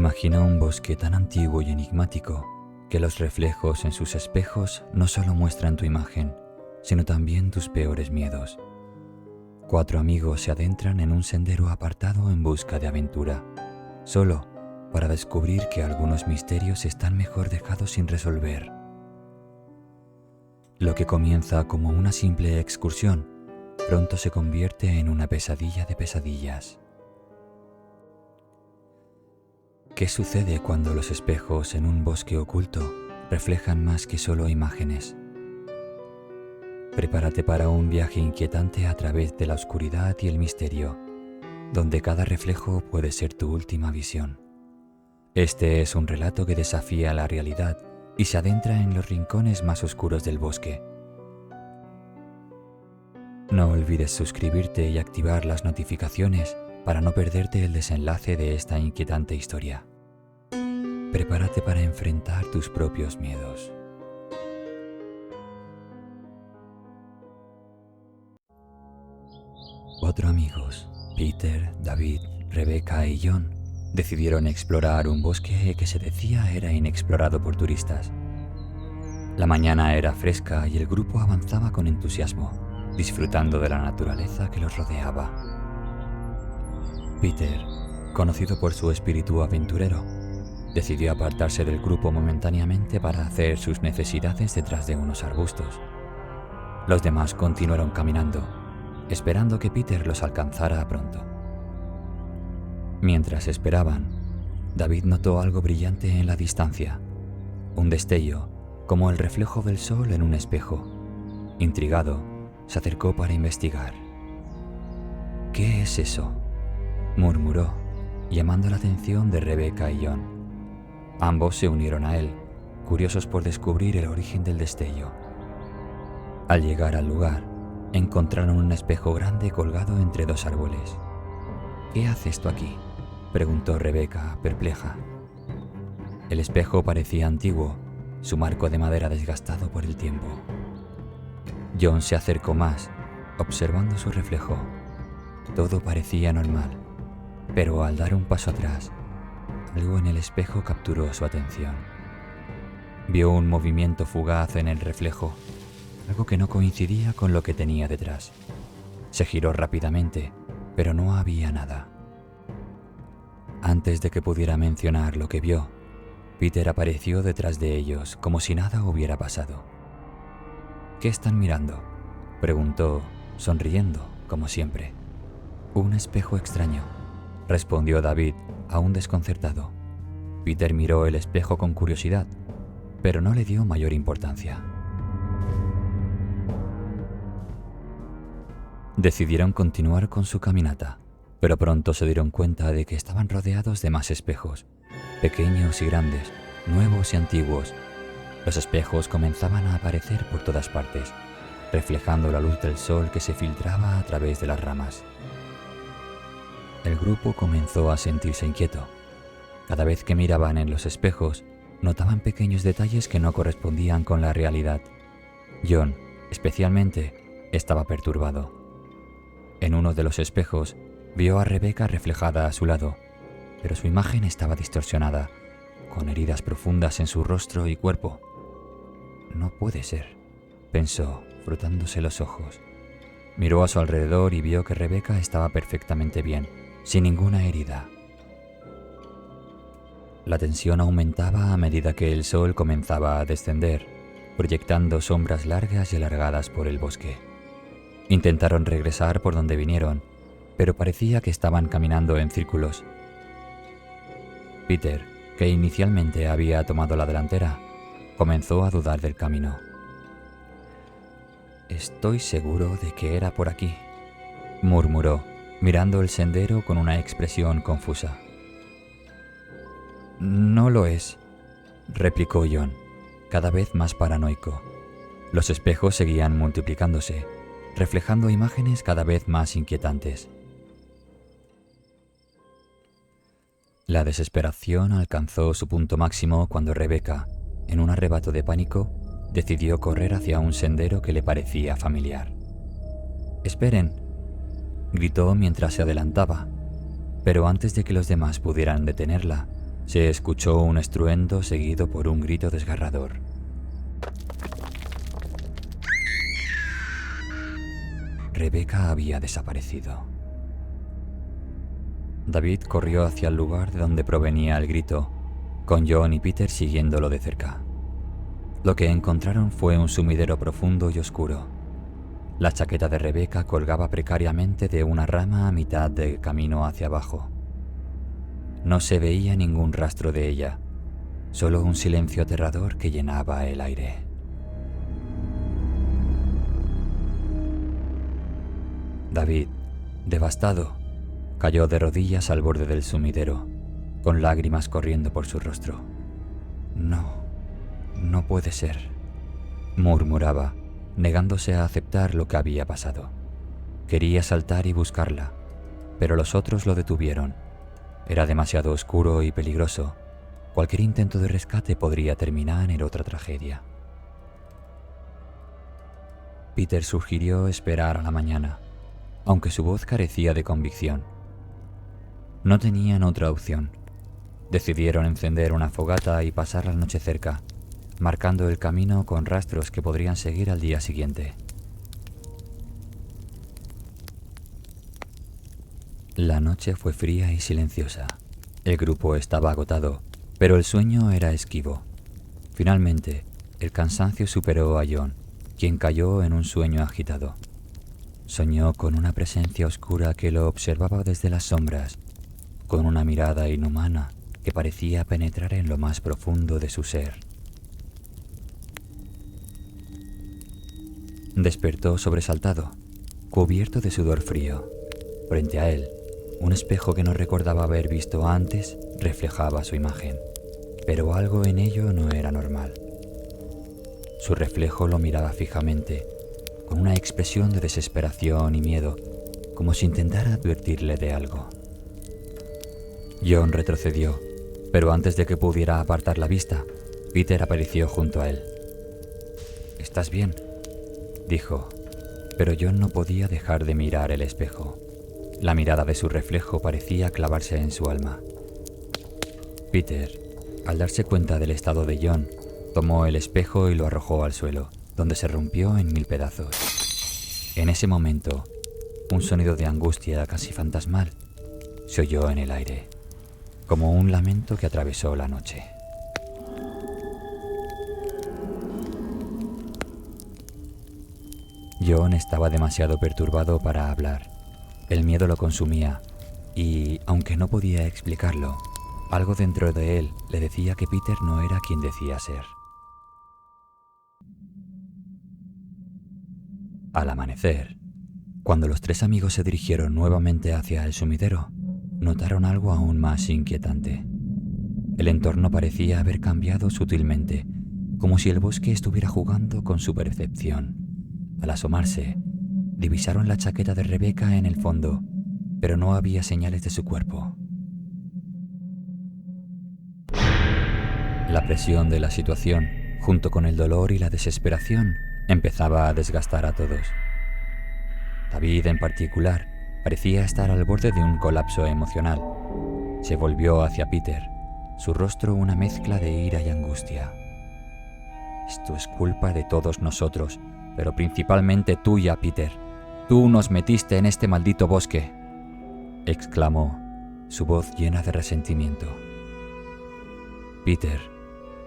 Imagina un bosque tan antiguo y enigmático que los reflejos en sus espejos no solo muestran tu imagen, sino también tus peores miedos. 4 amigos se adentran en un sendero apartado en busca de aventura, solo para descubrir que algunos misterios están mejor dejados sin resolver. Lo que comienza como una simple excursión, pronto se convierte en una pesadilla de pesadillas. ¿Qué sucede cuando los espejos en un bosque oculto reflejan más que solo imágenes? Prepárate para un viaje inquietante a través de la oscuridad y el misterio, donde cada reflejo puede ser tu última visión. Este es un relato que desafía la realidad y se adentra en los rincones más oscuros del bosque. No olvides suscribirte y activar las notificaciones para no perderte el desenlace de esta inquietante historia. Prepárate para enfrentar tus propios miedos. Cuatro amigos, Peter, David, Rebecca y John, decidieron explorar un bosque que se decía era inexplorado por turistas. La mañana era fresca y el grupo avanzaba con entusiasmo, disfrutando de la naturaleza que los rodeaba. Peter, conocido por su espíritu aventurero, decidió apartarse del grupo momentáneamente para hacer sus necesidades detrás de unos arbustos. Los demás continuaron caminando, esperando que Peter los alcanzara pronto. Mientras esperaban, David notó algo brillante en la distancia, un destello, como el reflejo del sol en un espejo. Intrigado, se acercó para investigar. ¿Qué es eso?, murmuró, llamando la atención de Rebecca y John. Ambos se unieron a él, curiosos por descubrir el origen del destello. Al llegar al lugar, encontraron un espejo grande colgado entre 2 árboles. ¿Qué haces tú aquí?, preguntó Rebecca, perpleja. El espejo parecía antiguo, su marco de madera desgastado por el tiempo. John se acercó más, observando su reflejo. Todo parecía normal, pero al dar un paso atrás, algo en el espejo capturó su atención. Vio un movimiento fugaz en el reflejo, algo que no coincidía con lo que tenía detrás. Se giró rápidamente, pero no había nada. Antes de que pudiera mencionar lo que vio, Peter apareció detrás de ellos como si nada hubiera pasado. ¿Qué están mirando?, preguntó, sonriendo, como siempre. Un espejo extraño, respondió David, aún desconcertado. Peter miró el espejo con curiosidad, pero no le dio mayor importancia. Decidieron continuar con su caminata, pero pronto se dieron cuenta de que estaban rodeados de más espejos, pequeños y grandes, nuevos y antiguos. Los espejos comenzaban a aparecer por todas partes, reflejando la luz del sol que se filtraba a través de las ramas. El grupo comenzó a sentirse inquieto. Cada vez que miraban en los espejos, notaban pequeños detalles que no correspondían con la realidad. John, especialmente, estaba perturbado. En uno de los espejos, vio a Rebecca reflejada a su lado, pero su imagen estaba distorsionada, con heridas profundas en su rostro y cuerpo. No puede ser, pensó, frotándose los ojos. Miró a su alrededor y vio que Rebecca estaba perfectamente bien, sin ninguna herida. La tensión aumentaba a medida que el sol comenzaba a descender, proyectando sombras largas y alargadas por el bosque. Intentaron regresar por donde vinieron, pero parecía que estaban caminando en círculos. Peter, que inicialmente había tomado la delantera, comenzó a dudar del camino. «Estoy seguro de que era por aquí», murmuró, mirando el sendero con una expresión confusa. «No lo es», replicó John, cada vez más paranoico. Los espejos seguían multiplicándose, reflejando imágenes cada vez más inquietantes. La desesperación alcanzó su punto máximo cuando Rebecca, en un arrebato de pánico, decidió correr hacia un sendero que le parecía familiar. «¡Esperen!», gritó mientras se adelantaba, pero antes de que los demás pudieran detenerla, Se escuchó un estruendo seguido por un grito desgarrador. Rebecca había desaparecido. David corrió hacia el lugar de donde provenía el grito, con John y Peter siguiéndolo de cerca. Lo que encontraron fue un sumidero profundo y oscuro. La chaqueta de Rebecca colgaba precariamente de una rama a mitad del camino hacia abajo. No se veía ningún rastro de ella, solo un silencio aterrador que llenaba el aire. David, devastado, cayó de rodillas al borde del sumidero, con lágrimas corriendo por su rostro. No puede ser, murmuraba, negándose a aceptar lo que había pasado. Quería saltar y buscarla, pero los otros lo detuvieron. Era demasiado oscuro y peligroso. Cualquier intento de rescate podría terminar en otra tragedia. Peter sugirió esperar a la mañana, aunque su voz carecía de convicción. No tenían otra opción. Decidieron encender una fogata y pasar la noche cerca, marcando el camino con rastros que podrían seguir al día siguiente. La noche fue fría y silenciosa. El grupo estaba agotado, pero el sueño era esquivo. Finalmente, el cansancio superó a John, quien cayó en un sueño agitado. Soñó con una presencia oscura que lo observaba desde las sombras, con una mirada inhumana que parecía penetrar en lo más profundo de su ser. Despertó sobresaltado, cubierto de sudor frío. Frente a él, un espejo que no recordaba haber visto antes reflejaba su imagen, pero algo en ello no era normal. Su reflejo lo miraba fijamente, con una expresión de desesperación y miedo, como si intentara advertirle de algo. John retrocedió, pero antes de que pudiera apartar la vista, Peter apareció junto a él. «¿Estás bien?», dijo, pero John no podía dejar de mirar el espejo. La mirada de su reflejo parecía clavarse en su alma. Peter, al darse cuenta del estado de John, tomó el espejo y lo arrojó al suelo, donde se rompió en 1000 pedazos. En ese momento, un sonido de angustia casi fantasmal se oyó en el aire, como un lamento que atravesó la noche. John estaba demasiado perturbado para hablar. El miedo lo consumía y, aunque no podía explicarlo, algo dentro de él le decía que Peter no era quien decía ser. Al amanecer, cuando los tres amigos se dirigieron nuevamente hacia el sumidero, notaron algo aún más inquietante. El entorno parecía haber cambiado sutilmente, como si el bosque estuviera jugando con su percepción. Al asomarse, divisaron la chaqueta de Rebecca en el fondo, pero no había señales de su cuerpo. La presión de la situación, junto con el dolor y la desesperación, empezaba a desgastar a todos. David, en particular, parecía estar al borde de un colapso emocional. Se volvió hacia Peter, su rostro una mezcla de ira y angustia. «Esto es culpa de todos nosotros, pero principalmente tuya, Peter. Tú nos metiste en este maldito bosque», exclamó, su voz llena de resentimiento. Peter,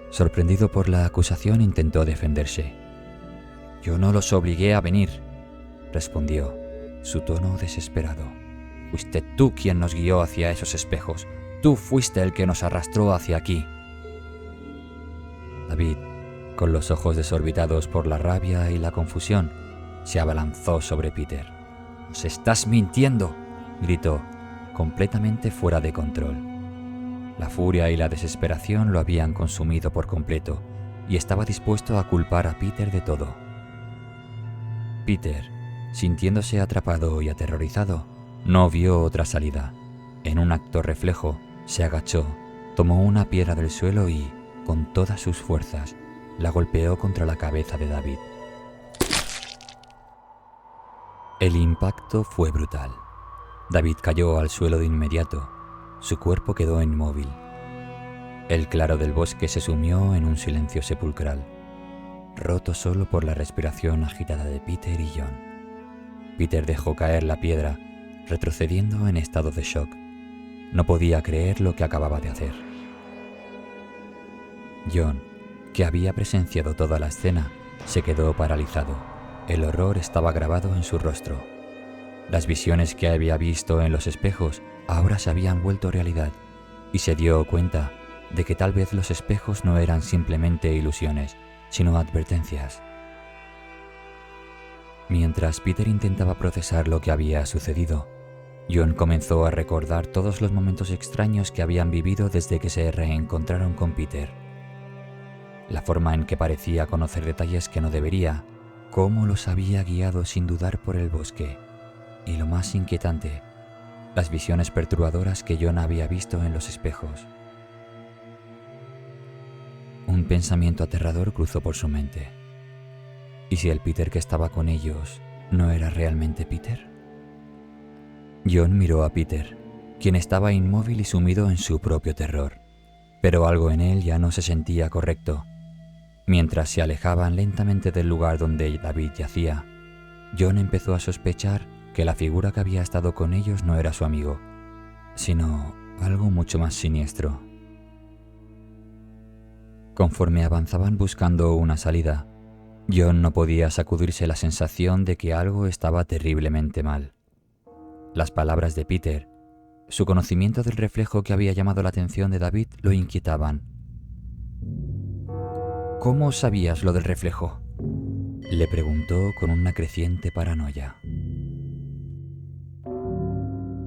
sorprendido por la acusación, intentó defenderse. «Yo no los obligué a venir», respondió, su tono desesperado. «Fuiste tú quien nos guió hacia esos espejos. Tú fuiste el que nos arrastró hacia aquí». David, con los ojos desorbitados por la rabia y la confusión, se abalanzó sobre Peter. «¡Nos estás mintiendo!», gritó, completamente fuera de control. La furia y la desesperación lo habían consumido por completo y estaba dispuesto a culpar a Peter de todo. Peter, sintiéndose atrapado y aterrorizado, no vio otra salida. En un acto reflejo, se agachó, tomó una piedra del suelo y, con todas sus fuerzas, la golpeó contra la cabeza de David. El impacto fue brutal. David cayó al suelo de inmediato. Su cuerpo quedó inmóvil. El claro del bosque se sumió en un silencio sepulcral, roto solo por la respiración agitada de Peter y John. Peter dejó caer la piedra, retrocediendo en estado de shock. No podía creer lo que acababa de hacer. John, que había presenciado toda la escena, se quedó paralizado. El horror estaba grabado en su rostro. Las visiones que había visto en los espejos ahora se habían vuelto realidad, y se dio cuenta de que tal vez los espejos no eran simplemente ilusiones, sino advertencias. Mientras Peter intentaba procesar lo que había sucedido, John comenzó a recordar todos los momentos extraños que habían vivido desde que se reencontraron con Peter. La forma en que parecía conocer detalles que no debería, cómo los había guiado sin dudar por el bosque, y lo más inquietante, las visiones perturbadoras que John había visto en los espejos. Un pensamiento aterrador cruzó por su mente. ¿Y si el Peter que estaba con ellos no era realmente Peter? John miró a Peter, quien estaba inmóvil y sumido en su propio terror, pero algo en él ya no se sentía correcto. Mientras se alejaban lentamente del lugar donde David yacía, John empezó a sospechar que la figura que había estado con ellos no era su amigo, sino algo mucho más siniestro. Conforme avanzaban buscando una salida, John no podía sacudirse la sensación de que algo estaba terriblemente mal. Las palabras de Peter, su conocimiento del reflejo que había llamado la atención de David lo inquietaban. ¿Cómo sabías lo del reflejo?, le preguntó con una creciente paranoia.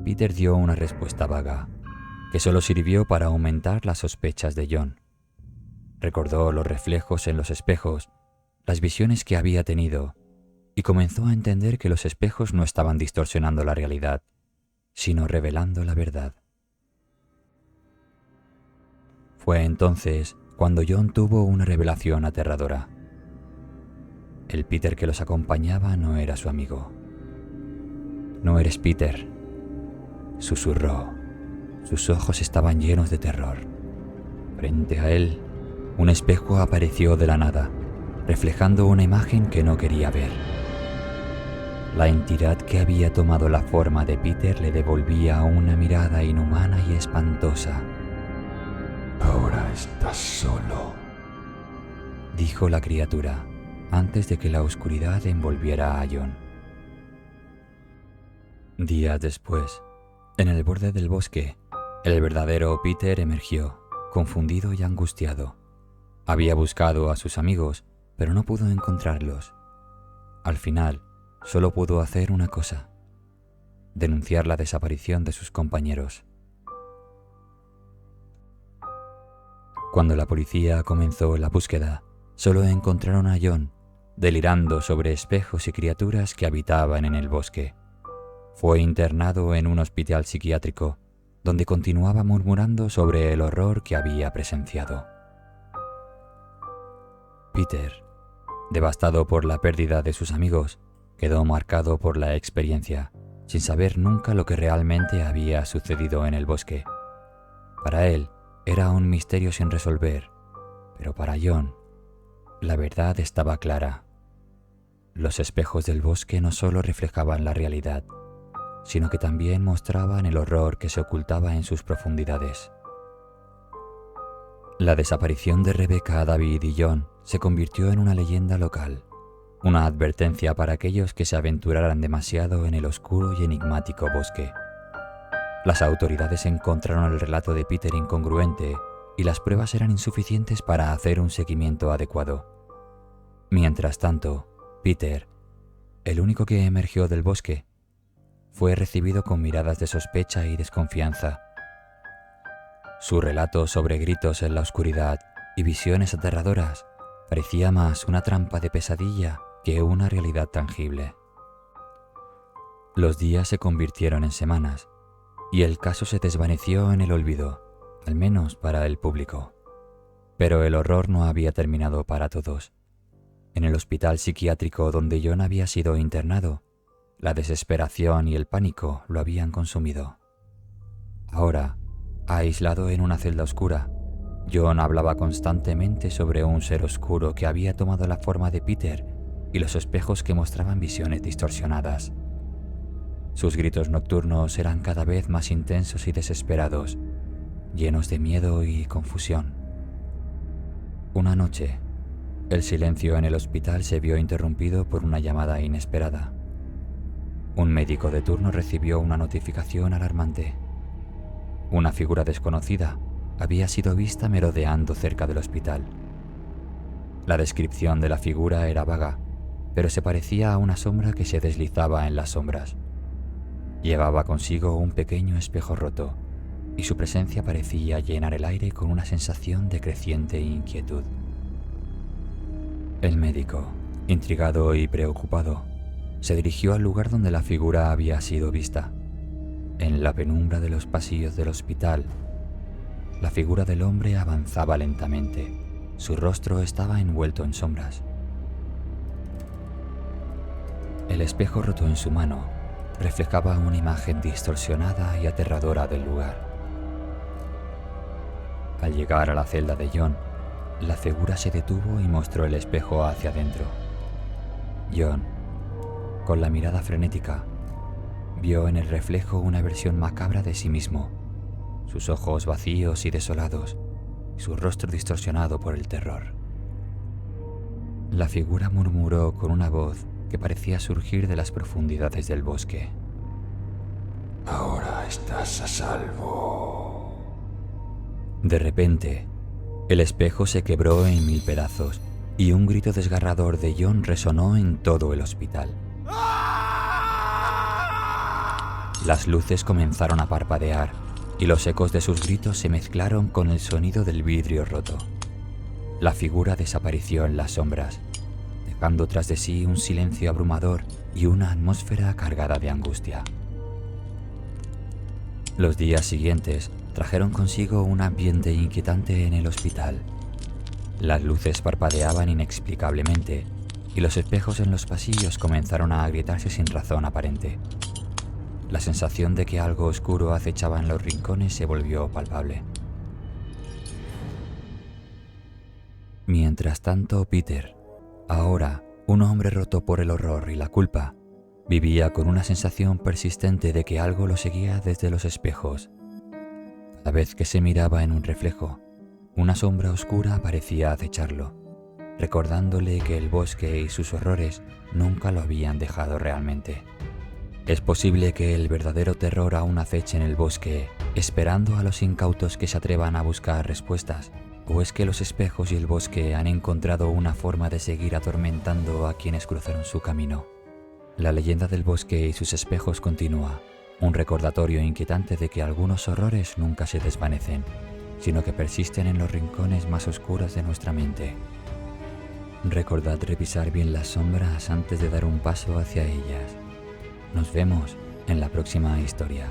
Peter dio una respuesta vaga, que solo sirvió para aumentar las sospechas de John. Recordó los reflejos en los espejos, las visiones que había tenido, y comenzó a entender que los espejos no estaban distorsionando la realidad, sino revelando la verdad. Fue entonces cuando John tuvo una revelación aterradora. El Peter que los acompañaba no era su amigo. «No eres Peter», susurró. Sus ojos estaban llenos de terror. Frente a él, un espejo apareció de la nada, reflejando una imagen que no quería ver. La entidad que había tomado la forma de Peter le devolvía una mirada inhumana y espantosa. «Ahora estás solo», dijo la criatura, antes de que la oscuridad envolviera a John. Días después, en el borde del bosque, el verdadero Peter emergió, confundido y angustiado. Había buscado a sus amigos, pero no pudo encontrarlos. Al final, solo pudo hacer una cosa: denunciar la desaparición de sus compañeros. Cuando la policía comenzó la búsqueda, solo encontraron a John, delirando sobre espejos y criaturas que habitaban en el bosque. Fue internado en un hospital psiquiátrico, donde continuaba murmurando sobre el horror que había presenciado. Peter, devastado por la pérdida de sus amigos, quedó marcado por la experiencia, sin saber nunca lo que realmente había sucedido en el bosque. Para él era un misterio sin resolver, pero para John, la verdad estaba clara. Los espejos del bosque no solo reflejaban la realidad, sino que también mostraban el horror que se ocultaba en sus profundidades. La desaparición de Rebecca, David y John se convirtió en una leyenda local, una advertencia para aquellos que se aventuraran demasiado en el oscuro y enigmático bosque. Las autoridades encontraron el relato de Peter incongruente y las pruebas eran insuficientes para hacer un seguimiento adecuado. Mientras tanto, Peter, el único que emergió del bosque, fue recibido con miradas de sospecha y desconfianza. Su relato sobre gritos en la oscuridad y visiones aterradoras parecía más una trampa de pesadilla que una realidad tangible. Los días se convirtieron en semanas y el caso se desvaneció en el olvido, al menos para el público. Pero el horror no había terminado para todos. En el hospital psiquiátrico donde John había sido internado, la desesperación y el pánico lo habían consumido. Ahora, aislado en una celda oscura, John hablaba constantemente sobre un ser oscuro que había tomado la forma de Peter y los espejos que mostraban visiones distorsionadas. Sus gritos nocturnos eran cada vez más intensos y desesperados, llenos de miedo y confusión. Una noche, el silencio en el hospital se vio interrumpido por una llamada inesperada. Un médico de turno recibió una notificación alarmante. Una figura desconocida había sido vista merodeando cerca del hospital. La descripción de la figura era vaga, pero se parecía a una sombra que se deslizaba en las sombras. Llevaba consigo un pequeño espejo roto, y su presencia parecía llenar el aire con una sensación de creciente inquietud. El médico, intrigado y preocupado, se dirigió al lugar donde la figura había sido vista. En la penumbra de los pasillos del hospital, la figura del hombre avanzaba lentamente. Su rostro estaba envuelto en sombras. El espejo roto en su mano reflejaba una imagen distorsionada y aterradora del lugar. Al llegar a la celda de John, la figura se detuvo y mostró el espejo hacia adentro. John, con la mirada frenética, vio en el reflejo una versión macabra de sí mismo, sus ojos vacíos y desolados, su rostro distorsionado por el terror. La figura murmuró con una voz que parecía surgir de las profundidades del bosque. Ahora estás a salvo. De repente, el espejo se quebró en 1000 pedazos y un grito desgarrador de John resonó en todo el hospital. Las luces comenzaron a parpadear y los ecos de sus gritos se mezclaron con el sonido del vidrio roto. La figura desapareció en las sombras, dejando tras de sí un silencio abrumador y una atmósfera cargada de angustia. Los días siguientes trajeron consigo un ambiente inquietante en el hospital. Las luces parpadeaban inexplicablemente y los espejos en los pasillos comenzaron a agrietarse sin razón aparente. La sensación de que algo oscuro acechaba en los rincones se volvió palpable. Mientras tanto, Peter, ahora un hombre roto por el horror y la culpa, vivía con una sensación persistente de que algo lo seguía desde los espejos. Cada vez que se miraba en un reflejo, una sombra oscura parecía acecharlo, recordándole que el bosque y sus horrores nunca lo habían dejado realmente. Es posible que el verdadero terror aún aceche en el bosque, esperando a los incautos que se atrevan a buscar respuestas, o es que los espejos y el bosque han encontrado una forma de seguir atormentando a quienes cruzaron su camino. La leyenda del bosque y sus espejos continúa, un recordatorio inquietante de que algunos horrores nunca se desvanecen, sino que persisten en los rincones más oscuros de nuestra mente. Recordad revisar bien las sombras antes de dar un paso hacia ellas. Nos vemos en la próxima historia.